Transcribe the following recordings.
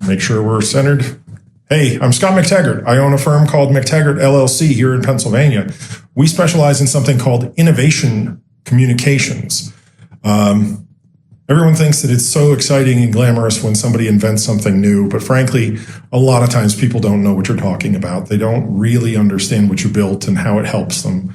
Make sure we're centered. Hey, I'm Scot MacTaggart. I own a firm called MacTaggart LLC here in Pennsylvania. We specialize in something called innovation communications. Everyone thinks that it's so exciting and glamorous when somebody invents something new, but frankly, a lot of times people don't know what you're talking about. They don't really understand what you built and how it helps them.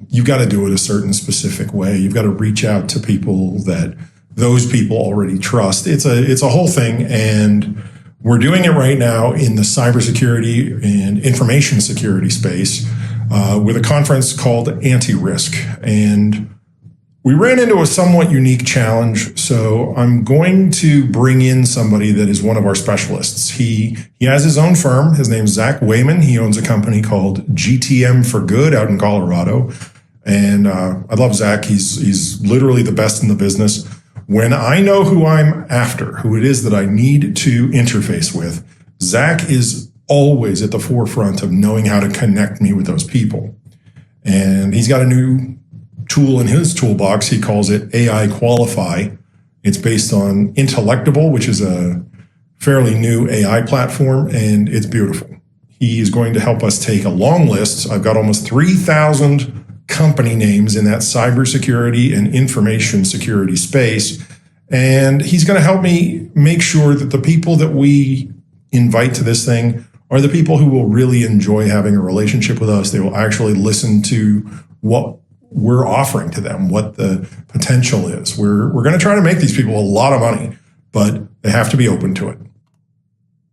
You've got to do it a certain specific way. You've got to reach out to people that those people already trust. It's a whole thing, and we're doing it right now in the cybersecurity and information security space with a conference called ANTIRISK. And we ran into a somewhat unique challenge, so I'm going to bring in somebody that is one of our specialists. He has his own firm. His name's Zak Wehman. He owns a company called GTM for Good out in Colorado. And I love Zak. He's literally the best in the business. When I know who I'm after, who it is that I need to interface with, Zak is always at the forefront of knowing how to connect me with those people. And he's got a new tool in his toolbox. He calls it AI Qualify. It's based on Intellectable, which is a fairly new AI platform, and it's beautiful. He is going to help us take a long list. I've got almost 3,000 company names in that cybersecurity and information security space, and he's going to help me make sure that the people that we invite to this thing are the people who will really enjoy having a relationship with us. They will actually listen to what we're offering to them, what the potential is. We're going to try to make these people a lot of money, but they have to be open to it.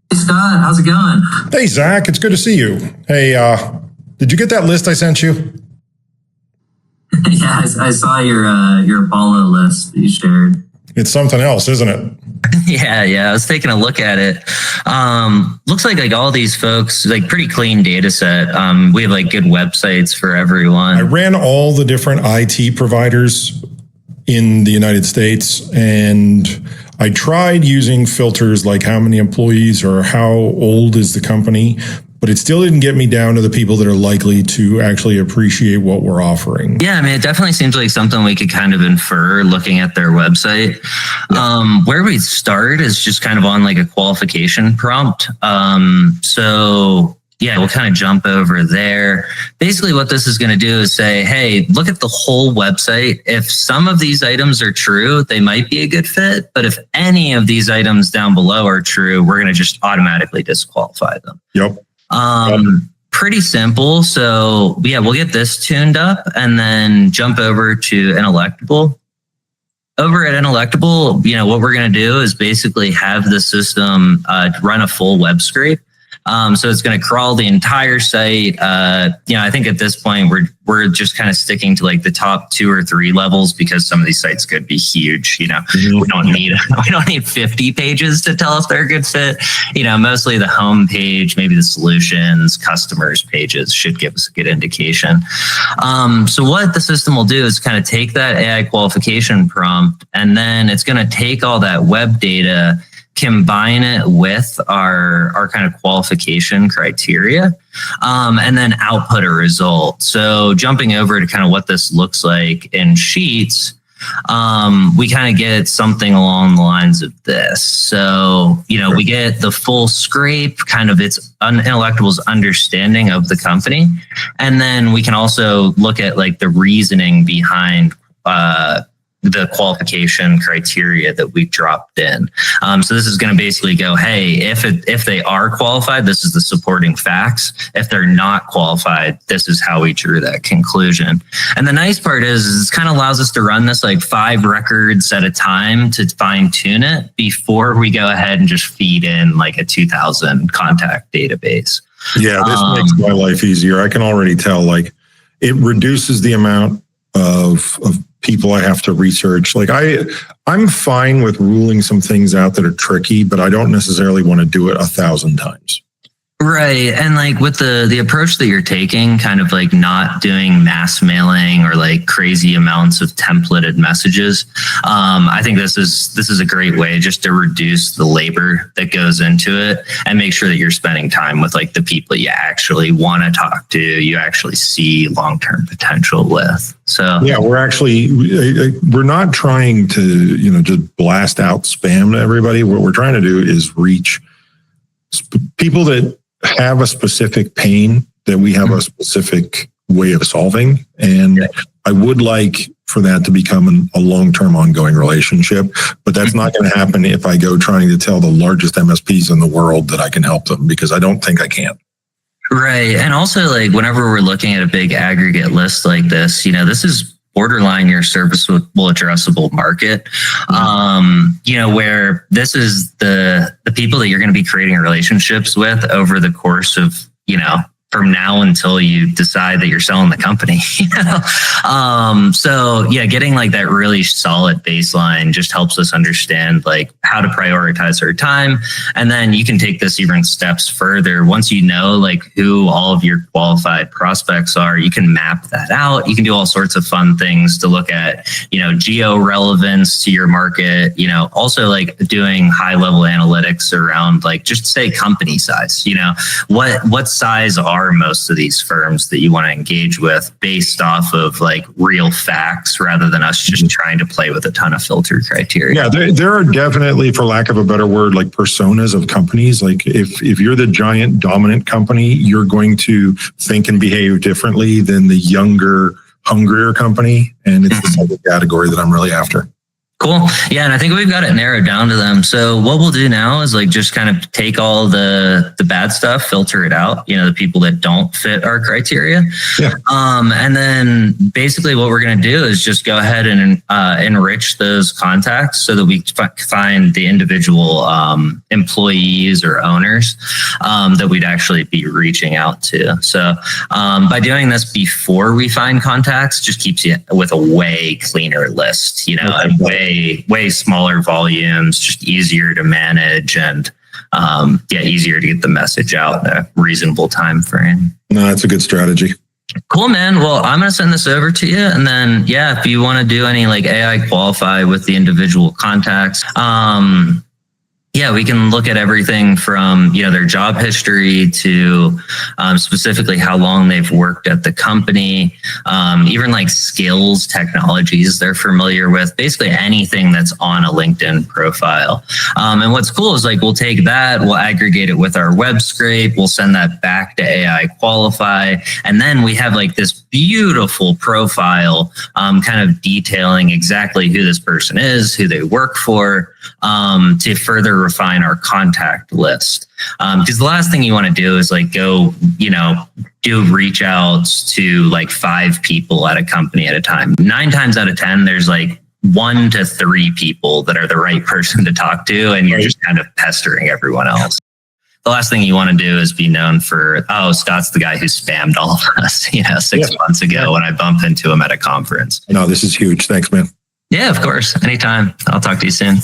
Hey, Scott, how's it going? Hey, Zak, it's good to see you. Hey, did you get that list I sent you? Yeah, I saw your Apollo list that you shared. It's something else, isn't it? Yeah. I was taking a look at it. Looks like all these folks, like pretty clean data set. We have like good websites for everyone. I ran all the different IT providers in the United States, and I tried using filters like how many employees or how old is the company, but it still didn't get me down to the people that are likely to actually appreciate what we're offering. Yeah, I mean, it definitely seems like something we could kind of infer looking at their website. Yeah. Where we start is just kind of on like a qualification prompt. So yeah, we'll kind of jump over there. Basically what this is going to do is say, hey, look at the whole website. If some of these items are true, they might be a good fit. But if any of these items down below are true, we're going to just automatically disqualify them. Yep. Pretty simple. So yeah, we'll get this tuned up and then jump over to Inelectable. Over at Inelectable, what we're going to do is basically have the system run a full web scrape. So it's going to crawl the entire site. I think at this point we're just kind of sticking to like the top 2 or 3 levels because some of these sites could be huge. We don't need 50 pages to tell if they're a good fit. Mostly the home page, maybe the solutions, customers pages should give us a good indication. So what the system will do is kind of take that AI qualification prompt, and then it's going to take all that web data, combine it with our kind of qualification criteria, and then output a result. So jumping over to kind of what this looks like in Sheets, we kind of get something along the lines of this. So, we get the full scrape, kind of its Inelectable's understanding of the company. And then we can also look at like the reasoning behind the qualification criteria that we dropped in. So this is going to basically go, hey, if they are qualified, this is the supporting facts. If they're not qualified, this is how we drew that conclusion. And the nice part is it kind of allows us to run this like 5 records at a time to fine tune it before we go ahead and just feed in like a 2000 contact database. Yeah, this makes my life easier. I can already tell, like, it reduces the amount of people I have to research. Like I'm fine with ruling some things out that are tricky, but I don't necessarily want to do it 1,000 times. Right. And like with the approach that you're taking, kind of like not doing mass mailing or like crazy amounts of templated messages. I think this is a great way just to reduce the labor that goes into it and make sure that you're spending time with like the people you actually want to talk to, you actually see long-term potential with. So yeah, we're not trying to, just blast out spam to everybody. What we're trying to do is reach people that have a specific pain that we have a specific way of solving. And I would like for that to become a long-term ongoing relationship, but that's not going to happen if I go trying to tell the largest MSPs in the world that I can help them, because I don't think I can. Right. And also like whenever we're looking at a big aggregate list like this, this is borderline your serviceable addressable market, where this is the people that you're going to be creating relationships with over the course of, from now until you decide that you're selling the company. So yeah, getting like that really solid baseline just helps us understand like how to prioritize our time. And then you can take this even steps further. Once you know like who all of your qualified prospects are, you can map that out. You can do all sorts of fun things to look at, geo relevance to your market, also like doing high level analytics around like just say company size, what size are most of these firms that you want to engage with based off of like real facts rather than us just trying to play with a ton of filter criteria. Yeah, there are definitely, for lack of a better word, like personas of companies. Like if you're the giant dominant company, you're going to think and behave differently than the younger, hungrier company. And it's the type of category that I'm really after. Cool. Yeah. And I think we've got it narrowed down to them. So what we'll do now is like just kind of take all the bad stuff, filter it out, the people that don't fit our criteria. Yeah. And then basically what we're going to do is just go ahead and enrich those contacts so that we find the individual employees or owners that we'd actually be reaching out to. So by doing this before we find contacts, just keeps you with a way cleaner list, and way smaller volumes, just easier to manage and easier to get the message out in a reasonable time frame. No, that's a good strategy. Cool, man. Well, I'm going to send this over to you. And then, if you want to do any like AI qualify with the individual contacts, we can look at everything from, their job history to specifically how long they've worked at the company, even like skills, technologies they're familiar with, basically anything that's on a LinkedIn profile. And what's cool is like, we'll take that, we'll aggregate it with our web scrape, we'll send that back to AI Qualify. And then we have like this beautiful profile kind of detailing exactly who this person is, who they work for, to further refine our contact list. Because the last thing you want to do is like go, do reach outs to like 5 people at a company at a time. 9 times out of 10, there's like 1 to 3 people that are the right person to talk to, and you're just kind of pestering everyone else. The last thing you want to do is be known for, Scott's the guy who spammed all of us, 6 months ago when I bumped into him at a conference. No, this is huge. Thanks, man. Yeah, of course. Anytime. I'll talk to you soon.